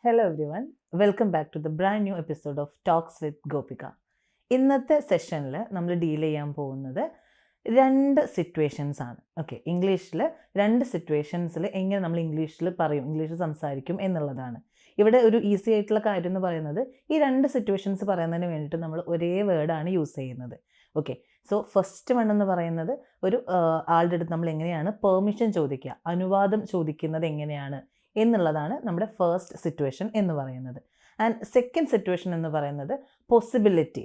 Hello everyone, welcome back to the brand new episode of Talks with Gopika. ഇന്നത്തെ സെഷനിൽ നമ്മൾ deal ചെയ്യാൻ പോകുന്നത് രണ്ട് സിറ്റുവേഷൻസ് ആണ്. ഓക്കെ, ഇംഗ്ലീഷിൽ രണ്ട് സിറ്റുവേഷൻസിൽ എങ്ങനെ നമ്മൾ ഇംഗ്ലീഷിൽ പറയും, ഇംഗ്ലീഷിൽ സംസാരിക്കും എന്നുള്ളതാണ്. ഇവിടെ ഒരു ഈസി ആയിട്ടുള്ള കാര്യം എന്ന് പറയുന്നത് ഈ രണ്ട് സിറ്റുവേഷൻസ് പറയുന്നതിന് വേണ്ടിയിട്ട് നമ്മൾ ഒരേ വേർഡാണ് യൂസ് ചെയ്യുന്നത്. ഓക്കെ, സോ ഫസ്റ്റ് വൺ എന്ന് പറയുന്നത് ഒരു ആളുടെ അടുത്ത് നമ്മൾ എങ്ങനെയാണ് പെർമിഷൻ ചോദിക്കുക, അനുവാദം ചോദിക്കുന്നത് എങ്ങനെയാണ് എന്നുള്ളതാണ് നമ്മുടെ ഫസ്റ്റ് സിറ്റുവേഷൻ എന്ന് പറയുന്നത്. ആൻഡ് സെക്കൻഡ് സിറ്റുവേഷൻ എന്ന് പറയുന്നത്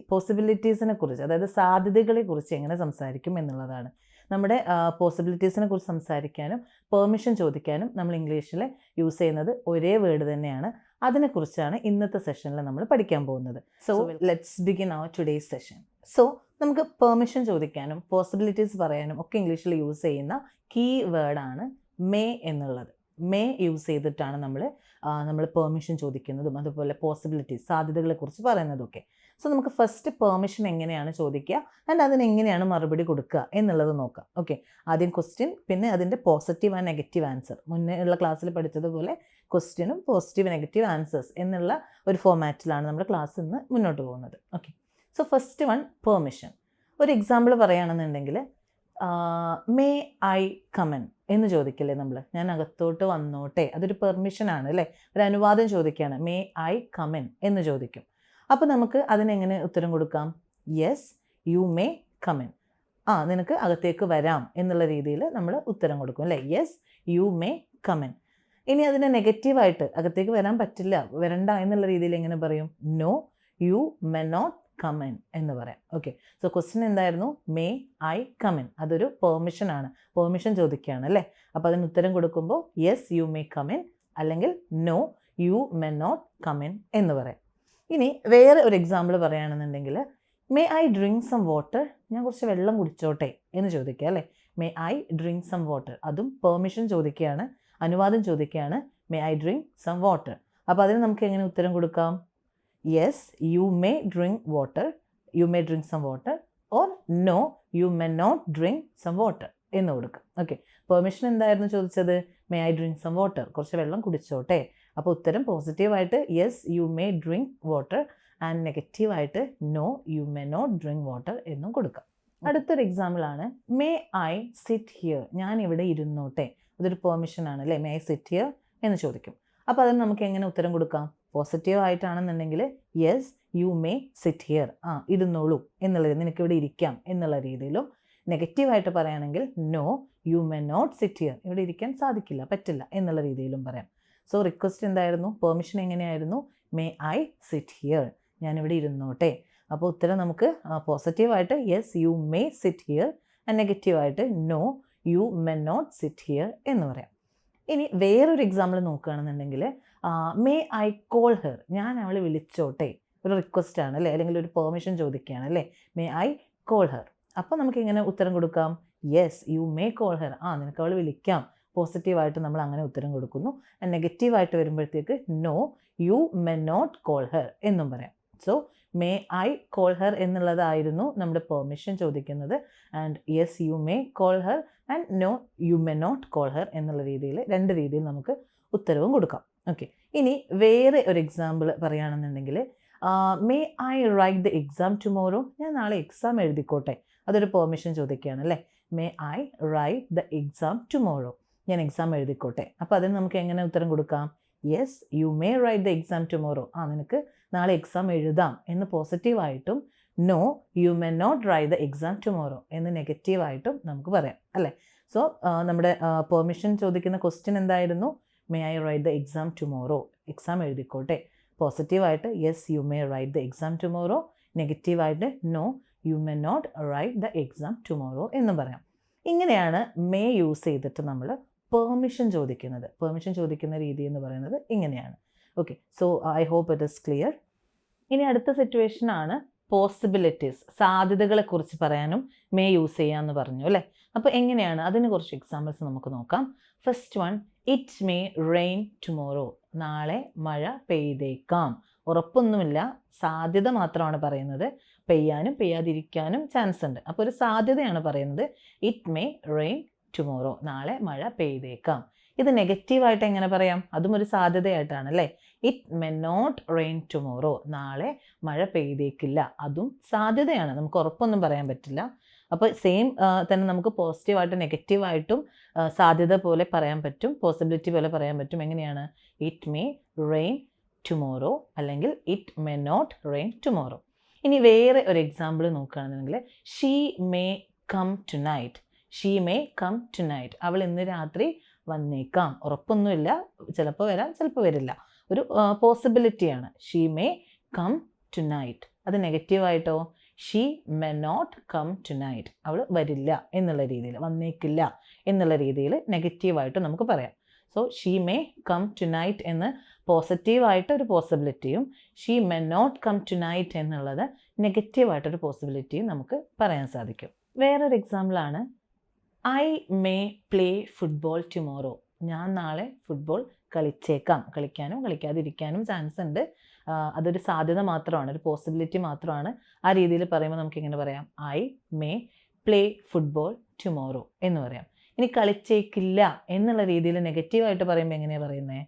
പോസിബിലിറ്റീസിനെ കുറിച്ച്, അതായത് സാധ്യതകളെ കുറിച്ച് എങ്ങനെ സംസാരിക്കും എന്നുള്ളതാണ്. നമ്മുടെ പോസിബിലിറ്റീസിനെ കുറിച്ച് സംസാരിക്കാനും പെർമിഷൻ ചോദിക്കാനും നമ്മൾ ഇംഗ്ലീഷിൽ യൂസ് ചെയ്യുന്നത് ഒരേ വേർഡ് തന്നെയാണ്. അതിനെക്കുറിച്ചാണ് ഇന്നത്തെ സെഷനിൽ നമ്മൾ പഠിക്കാൻ പോകുന്നത്. So let's begin our today's session. So നമുക്ക് പെർമിഷൻ ചോദിക്കാനും പോസിബിലിറ്റീസ് പറയാനും ഒക്കെ ഇംഗ്ലീഷിൽ യൂസ് ചെയ്യുന്ന കീ വേർഡാണ് മേ എന്നുള്ളത്. മേ യൂസ് ചെയ്തിട്ടാണ് നമ്മൾ പെർമിഷൻ ചോദിക്കുന്നതും അതുപോലെ പോസിബിലിറ്റീസ്, സാധ്യതകളെക്കുറിച്ച് പറയുന്നതൊക്കെ. സോ നമുക്ക് ഫസ്റ്റ് പെർമിഷൻ എങ്ങനെയാണ് ചോദിക്കുക ആൻഡ് അതിനെങ്ങനെയാണ് മറുപടി കൊടുക്കുക എന്നുള്ളത് നോക്കാം. ഓക്കെ, ആദ്യം ക്വസ്റ്റ്യൻ, പിന്നെ അതിൻ്റെ പോസിറ്റീവ് ആൻഡ് നെഗറ്റീവ് ആൻസർ. മുന്നേ ഉള്ള ക്ലാസ്സിൽ പഠിച്ചതുപോലെ ക്വസ്റ്റ്യനും പോസിറ്റീവ് നെഗറ്റീവ് ആൻസേഴ്സ് എന്നുള്ള ഒരു ഫോമാറ്റിലാണ് നമ്മുടെ ക്ലാസ് ഇന്ന് മുന്നോട്ട് പോകുന്നത്. Okay, so first one permission. ഒരു എക്സാമ്പിൾ പറയുകയാണെന്നുണ്ടെങ്കിൽ മേ ഐ കമൻ എന്ന് ചോദിക്കില്ലേ നമ്മൾ, ഞാൻ അകത്തോട്ട് വന്നോട്ടെ, അതൊരു പെർമിഷനാണ് അല്ലേ, ഒരു അനുവാദം ചോദിക്കുകയാണ്. മേ ഐ കമൻ എന്ന് ചോദിക്കും. അപ്പോൾ നമുക്ക് അതിനെങ്ങനെ ഉത്തരം കൊടുക്കാം? യെസ് യു മേ കമൻ, നിനക്ക് അകത്തേക്ക് വരാം എന്നുള്ള രീതിയിൽ നമ്മൾ ഉത്തരം കൊടുക്കും അല്ലേ, യെസ് യു മേ കമൻ. ഇനി അതിനെ നെഗറ്റീവായിട്ട് അകത്തേക്ക് വരാൻ പറ്റില്ല, വരണ്ട എന്നുള്ള രീതിയിൽ എങ്ങനെ പറയും? No you may not come എന്ന് പറയാം. ഓക്കെ, സോ ക്വസ്റ്റ്യൻ എന്തായിരുന്നു? മേ ഐ കമൻ, അതൊരു പെർമിഷനാണ്, പെർമിഷൻ ചോദിക്കുകയാണ് അല്ലേ. അപ്പോൾ അതിന് ഉത്തരം കൊടുക്കുമ്പോൾ യെസ് യു മേ കമൻ അല്ലെങ്കിൽ no you may not come എന്ന് പറയാം. ഇനി വേറെ ഒരു എക്സാമ്പിൾ പറയുകയാണെന്നുണ്ടെങ്കിൽ may I drink some water, ഞാൻ കുറച്ച് വെള്ളം കുടിച്ചോട്ടെ എന്ന് ചോദിക്കുക അല്ലേ. May I drink some water, അതും പെർമിഷൻ ചോദിക്കുകയാണ്, അനുവാദം ചോദിക്കുകയാണ്. May I drink some water. അപ്പോൾ അതിന് നമുക്ക് എങ്ങനെ ഉത്തരം കൊടുക്കാം? Yes you may drink water, you may drink some water, or no you may not drink some water എന്ന് കൊടുക്കാം. ഓക്കെ, പെർമിഷൻ എന്തായിരുന്നു ചോദിച്ചത്? May I drink some water, കുറച്ച് വെള്ളം കുടിച്ചോട്ടെ. അപ്പോൾ ഉത്തരം പോസിറ്റീവായിട്ട് yes you may drink water and നെഗറ്റീവായിട്ട് no you may not drink water എന്നും കൊടുക്കാം. അടുത്തൊരു എക്സാമ്പിളാണ് മേ ഐ സിറ്റ് ഹിയർ, ഞാൻ ഇവിടെ ഇരുന്നോട്ടെ, അതൊരു പെർമിഷനാണ് അല്ലേ. മേ ഐ സിറ്റ് ഹിയർ എന്ന് ചോദിക്കും. അപ്പോൾ അതിന് നമുക്ക് എങ്ങനെ ഉത്തരം കൊടുക്കാം? പോസിറ്റീവ് ആയിട്ടാണെന്നുണ്ടെങ്കിൽ yes you may sit here, ഇരുന്നോളൂ എന്നുള്ളത്, നിനക്കിവിടെ ഇരിക്കാം എന്നുള്ള രീതിയിലും. നെഗറ്റീവായിട്ട് പറയുകയാണെങ്കിൽ no you may not sit here, ഇവിടെ ഇരിക്കാൻ സാധിക്കില്ല, പറ്റില്ല എന്നുള്ള രീതിയിലും പറയാം. സോ റിക്വസ്റ്റ് എന്തായിരുന്നു? പെർമിഷൻ എങ്ങനെയായിരുന്നു? മേ ഐ സിറ്റ് ഹിയർ, ഞാനിവിടെ ഇരുന്നോട്ടെ. അപ്പോൾ ഉത്തരം നമുക്ക് പോസിറ്റീവായിട്ട് yes you may sit here and നെഗറ്റീവായിട്ട് no you may not sit here എന്ന് പറയാം. ഇനി വേറൊരു എക്സാമ്പിൾ നോക്കുകയാണെന്നുണ്ടെങ്കിൽ മേ ഐ കോൾ ഹെർ, ഞാൻ അവളെ വിളിച്ചോട്ടെ, ഒരു റിക്വസ്റ്റ് ആണ് അല്ലേ, അല്ലെങ്കിൽ ഒരു പെർമിഷൻ ചോദിക്കുകയാണ് അല്ലേ. മേ ഐ കോൾ ഹെർ, അപ്പോൾ നമുക്ക് എങ്ങനെ ഉത്തരം കൊടുക്കാം? Yes you may call her, നിനക്ക് അവളെ വിളിക്കാം. പോസിറ്റീവായിട്ട് നമ്മൾ അങ്ങനെ ഉത്തരം കൊടുക്കുന്നു. നെഗറ്റീവായിട്ട് വരുമ്പോഴത്തേക്ക് no you may not call her എന്നും പറയാം. So may I call her എന്നുള്ളതായിരുന്നു നമ്മുടെ പെർമിഷൻ ചോദിക്കുന്നത്. And yes you may call her and no you may not call her എന്നുള്ള രീതിയിൽ, രണ്ട് രീതിയിൽ നമുക്ക് ഉത്തരവും കൊടുക്കാം. ഓക്കെ, ഇനി വേറെ ഒരു എക്സാമ്പിൾ പറയുകയാണെന്നുണ്ടെങ്കിൽ may I write the exam tomorrow, ഞാൻ നാളെ എക്സാം എഴുതിക്കോട്ടെ, അതൊരു പെർമിഷൻ ചോദിക്കുകയാണ് അല്ലേ. May I write the exam tomorrow, ഞാൻ എക്സാം എഴുതിക്കോട്ടെ. അപ്പോൾ അതിന് നമുക്ക് എങ്ങനെ ഉത്തരം കൊടുക്കാം? Yes you may write the exam tomorrow, നിനക്ക് നാളെ എക്സാം എഴുതാം എന്ന് പോസിറ്റീവായിട്ടും no you may not write the exam tomorrow എന്ന് നെഗറ്റീവായിട്ടും നമുക്ക് പറയാം അല്ലേ. സോ നമ്മുടെ പെർമിഷൻ ചോദിക്കുന്ന ക്വസ്റ്റ്യൻ എന്തായിരുന്നു? May I write the exam tomorrow, exam എഴുതിക്കോട്ടെ. പോസിറ്റീവായിട്ട് yes you may write the exam tomorrow, നെഗറ്റീവായിട്ട് no you may not write the exam tomorrow എന്നും പറയാം. ഇങ്ങനെയാണ് മേ യൂസ് ചെയ്തിട്ട് നമ്മൾ പെർമിഷൻ ചോദിക്കുന്നത്. പെർമിഷൻ ചോദിക്കുന്ന രീതി എന്ന് പറയുന്നത് ഇങ്ങനെയാണ്. Okay, so I hope it is clear. ഇനി അടുത്ത സിറ്റുവേഷനാണ് പോസിബിലിറ്റീസ്, സാധ്യതകളെക്കുറിച്ച് പറയാനും മേ യൂസ് ചെയ്യാമെന്ന് പറഞ്ഞു അല്ലേ. അപ്പോൾ എങ്ങനെയാണ്, അതിന് കുറച്ച് എക്സാമ്പിൾസ് നമുക്ക് നോക്കാം. First one, it may rain tomorrow, നാളെ മഴ പെയ്തേക്കാം. ഉറപ്പൊന്നുമില്ല, സാധ്യത മാത്രമാണ് പറയുന്നത്. പെയ്യാനും പെയ്യാതിരിക്കാനും ചാൻസ് ഉണ്ട്. അപ്പോൾ ഒരു സാധ്യതയാണ് പറയുന്നത്. ഇറ്റ് മേ റെയിൻ ടുമോറോ, നാളെ മഴ പെയ്തേക്കാം. ഇത് നെഗറ്റീവായിട്ട് എങ്ങനെ പറയാം? അതും ഒരു സാധ്യതയായിട്ടാണ് അല്ലേ? It may not rain tomorrow. നാളെ മഴ പെയ്തേക്കില്ല. അതും സാധ്യതയാണ്, നമുക്ക് ഉറപ്പൊന്നും പറയാൻ പറ്റില്ല. അപ്പോൾ സെയിം തന്നെ നമുക്ക് പോസിറ്റീവായിട്ടും നെഗറ്റീവായിട്ടും സാധ്യത പോലെ പറയാൻ പറ്റും, പോസിബിലിറ്റി പോലെ പറയാൻ പറ്റും. എങ്ങനെയാണ്? ഇറ്റ് മേ റെയിൻ ടുമോറോ അല്ലെങ്കിൽ it may not rain tomorrow. ഇനി വേറെ ഒരു എക്സാമ്പിൾ നോക്കുകയാണെന്നുണ്ടെങ്കിൽ she may come tonight. She may come tonight. അവൾ ഇന്ന് രാത്രി വന്നേക്കാം. ഉറപ്പൊന്നുമില്ല, ചിലപ്പോൾ വരാം, ചിലപ്പോൾ വരില്ല. ഒരു പോസിബിലിറ്റിയാണ്. She may come tonight. അത് നെഗറ്റീവായിട്ടോ? She may not come tonight. അവൾ വരില്ല എന്നുള്ള രീതിയിൽ, വന്നേക്കില്ല എന്നുള്ള രീതിയിൽ നെഗറ്റീവായിട്ട് നമുക്ക് പറയാം. So she may come tonight എന്ന് പോസിറ്റീവായിട്ട് ഒരു പോസിബിലിറ്റിയും she may not come tonight എന്നുള്ളത് നെഗറ്റീവായിട്ടൊരു പോസിബിലിറ്റിയും നമുക്ക് പറയാൻ സാധിക്കും. വേറൊരു എക്സാമ്പിളാണ് I may play football tomorrow. ഞാൻ നാളെ ഫുട്ബോൾ കളിച്ചേക്കാം. കളിക്കാനും കളിക്കാതിരിക്കാനും ചാൻസ് ഉണ്ട്. അതൊരു സാധ്യത മാത്രമാണ്, ഒരു പോസിബിലിറ്റി മാത്രമാണ്. ആ രീതിയിൽ പറയുമ്പോൾ നമുക്ക് എങ്ങനെ പറയാം? I may play football tomorrow എന്ന് പറയാം. ഇനി കളിച്ചേക്കില്ല എന്നുള്ള രീതിയിൽ നെഗറ്റീവായിട്ട് പറയുമ്പോൾ എങ്ങനെയാണ് പറയുന്നത്?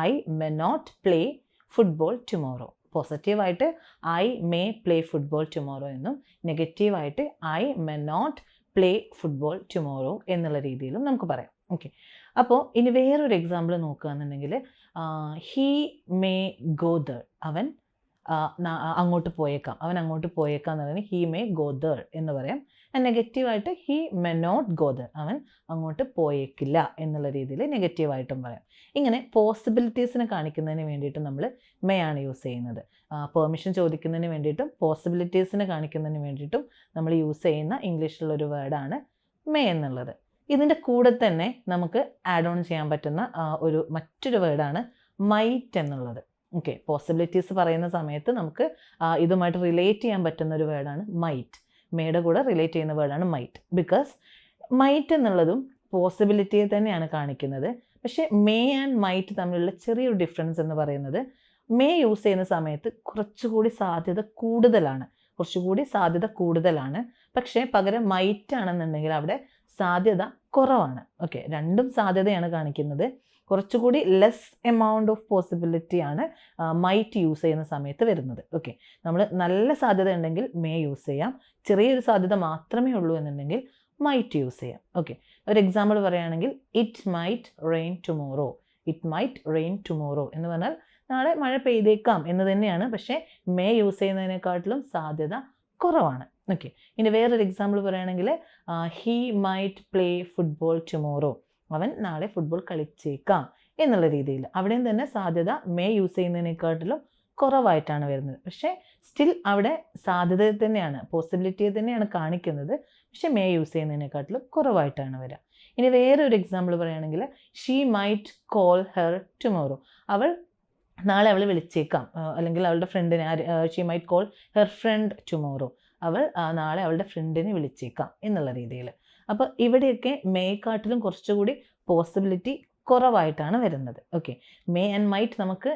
I may not play football tomorrow. പോസിറ്റീവായിട്ട് I may play football tomorrow എന്നും നെഗറ്റീവായിട്ട് I may not play football tomorrow എന്നുള്ള രീതിയിലും നമുക്ക് പറയാം. ഓക്കെ, അപ്പോൾ ഇനി വേറൊരു എക്സാമ്പിൾ നോക്കുകയാണെന്നുണ്ടെങ്കിൽ ഹീ മേ ഗോ ദർ. അവൻ അങ്ങോട്ട് പോയേക്കാം. അവൻ അങ്ങോട്ട് പോയേക്കാം എന്ന് പറയുന്നത് ഹീ മേ ഗോ ദർ എന്ന് പറയാം. നെഗറ്റീവായിട്ട് he may not go there. അവൻ അങ്ങോട്ട് പോയേക്കില്ല എന്നുള്ള രീതിയിൽ നെഗറ്റീവായിട്ടും പറയാം. ഇങ്ങനെ പോസിബിലിറ്റീസിനെ കാണിക്കുന്നതിന് വേണ്ടിയിട്ട് നമ്മൾ മേ ആണ് യൂസ് ചെയ്യുന്നത്. പെർമിഷൻ ചോദിക്കുന്നതിന് വേണ്ടിയിട്ടും പോസിബിലിറ്റീസിനെ കാണിക്കുന്നതിന് വേണ്ടിയിട്ടും നമ്മൾ യൂസ് ചെയ്യുന്ന ഇംഗ്ലീഷിലുള്ളൊരു വേർഡാണ് മേ എന്നുള്ളത്. ഇതിൻ്റെ കൂടെ തന്നെ നമുക്ക് ആഡ് ഓൺ ചെയ്യാൻ പറ്റുന്ന മറ്റൊരു വേർഡാണ് മൈറ്റ് എന്നുള്ളത്. ഓക്കെ, പോസിബിലിറ്റീസ് പറയുന്ന സമയത്ത് നമുക്ക് ഇതുമായിട്ട് റിലേറ്റ് ചെയ്യാൻ പറ്റുന്ന ഒരു വേർഡാണ് മൈറ്റ്. മേയുടെ കൂടെ റിലേറ്റ് ചെയ്യുന്ന വേർഡാണ് മൈറ്റ്. ബിക്കോസ് മൈറ്റ് എന്നുള്ളതും പോസിബിലിറ്റിയെ തന്നെയാണ് കാണിക്കുന്നത്. പക്ഷേ മേ ആൻഡ് മൈറ്റ് തമ്മിലുള്ള ചെറിയൊരു ഡിഫറൻസ് എന്ന് പറയുന്നത് മേ യൂസ് ചെയ്യുന്ന സമയത്ത് കുറച്ചുകൂടി സാധ്യത കൂടുതലാണ്. പക്ഷേ പകരം മൈറ്റ് ആണെന്നുണ്ടെങ്കിൽ അവിടെ സാധ്യത കുറവാണ്. ഓക്കെ, രണ്ടും സാധ്യതയാണ് കാണിക്കുന്നത്. കുറച്ചുകൂടി ലെസ് എമൗണ്ട് ഓഫ് പോസിബിലിറ്റിയാണ് മൈറ്റ് യൂസ് ചെയ്യുന്ന സമയത്ത് വരുന്നത്. ഓക്കെ, നമ്മൾ നല്ല സാധ്യത ഉണ്ടെങ്കിൽ മേ യൂസ് ചെയ്യാം. ചെറിയൊരു സാധ്യത മാത്രമേ ഉള്ളൂ എന്നുണ്ടെങ്കിൽ മൈറ്റ് യൂസ് ചെയ്യാം. ഓക്കെ, ഒരു എക്സാമ്പിൾ പറയുകയാണെങ്കിൽ it might rain tomorrow. It might rain tomorrow എന്ന് പറഞ്ഞാൽ നാളെ മഴ പെയ്തേക്കാം എന്ന് തന്നെയാണ്. പക്ഷേ മേ യൂസ് ചെയ്യുന്നതിനെക്കാട്ടിലും സാധ്യത കുറവാണ്. ഓക്കെ, ഇനി വേറൊരു എക്സാമ്പിൾ പറയുകയാണെങ്കിൽ he might play football tomorrow. അവൻ നാളെ ഫുട്ബോൾ കളിച്ചേക്കാം എന്നുള്ള രീതിയിൽ അവിടെയും തന്നെ സാധ്യത മേ യൂസ് ചെയ്യുന്നതിനെക്കാട്ടിലും കുറവായിട്ടാണ് വരുന്നത്. പക്ഷേ സ്റ്റിൽ അവിടെ സാധ്യത തന്നെയാണ്, പോസിബിലിറ്റിയെ തന്നെയാണ് കാണിക്കുന്നത്. പക്ഷേ മേ യൂസ് ചെയ്യുന്നതിനെക്കാട്ടിലും കുറവായിട്ടാണ് വരിക. ഇനി വേറൊരു എക്സാമ്പിൾ പറയുകയാണെങ്കിൽ she might call her tomorrow. നാളെ അവൾ വിളിച്ചേക്കാം, അല്ലെങ്കിൽ അവളുടെ ഫ്രണ്ടിനെ she might call her front tomorrow. അവൾ നാളെ അവളുടെ ഫ്രണ്ടിനെ വിളിച്ചേക്കാം എന്നുള്ള രീതിയിൽ. അപ്പോൾ ഇവിടെയൊക്കെ മേക്കാട്ടിലും കുറച്ചുകൂടി പോസിബിലിറ്റി കുറവായിട്ടാണ് വരുന്നത്. ഓക്കെ, മേ ആൻഡ് മൈറ്റ് നമുക്ക്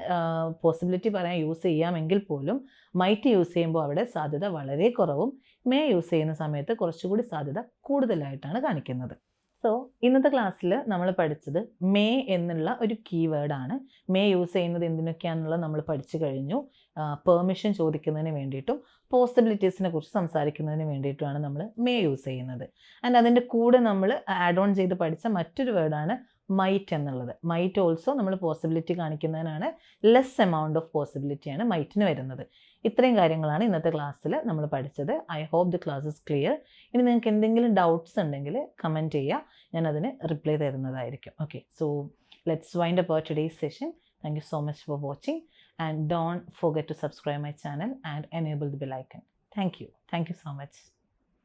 പോസിബിലിറ്റി പറയാൻ യൂസ് ചെയ്യാമെങ്കിൽ പോലും മൈറ്റ് യൂസ് ചെയ്യുമ്പോൾ അവിടെ സാധ്യത വളരെ കുറവും മേ യൂസ് ചെയ്യുന്ന സമയത്ത് കുറച്ചുകൂടി സാധ്യത കൂടുതലായിട്ടാണ് കാണിക്കുന്നത്. സോ ഇന്നത്തെ ക്ലാസ്സിൽ നമ്മൾ പഠിച്ചത് മേ എന്നുള്ള ഒരു കീവേഡാണ്. മേ യൂസ് ചെയ്യുന്നത് എന്തിനൊക്കെയാണെന്നുള്ളത് നമ്മൾ പഠിച്ചു കഴിഞ്ഞു. പെർമിഷൻ ചോദിക്കുന്നതിന് വേണ്ടിയിട്ടും പോസിബിലിറ്റീസിനെ കുറിച്ച് സംസാരിക്കുന്നതിന് വേണ്ടിയിട്ടുമാണ് നമ്മൾ മേ യൂസ് ചെയ്യുന്നത്. ആൻഡ് അതിൻ്റെ കൂടെ നമ്മൾ ആഡ് ഓൺ ചെയ്ത് പഠിച്ച മറ്റൊരു വേർഡാണ് മൈറ്റ് എന്നുള്ളത്. മൈറ്റ് ഓൾസോ നമ്മൾ പോസിബിലിറ്റി കാണിക്കുന്നതിനാണ്. ലെസ് എമൗണ്ട് ഓഫ് പോസിബിലിറ്റിയാണ് മൈറ്റിന് വരുന്നത്. ഇത്രയും കാര്യങ്ങളാണ് ഇന്നത്തെ ക്ലാസ്സിൽ നമ്മൾ പഠിച്ചത്. I hope the class is clear. ഇനി നിങ്ങൾക്ക് എന്തെങ്കിലും ഡൗട്ട്സ് ഉണ്ടെങ്കിൽ കമൻറ്റ് ചെയ്യുക, ഞാൻ അതിന് റിപ്ലൈ തരുന്നതായിരിക്കും. Okay, so let's wind up today's session. Thank you so much for watching, and don't forget to subscribe my channel and enable the bell icon. Thank you so much.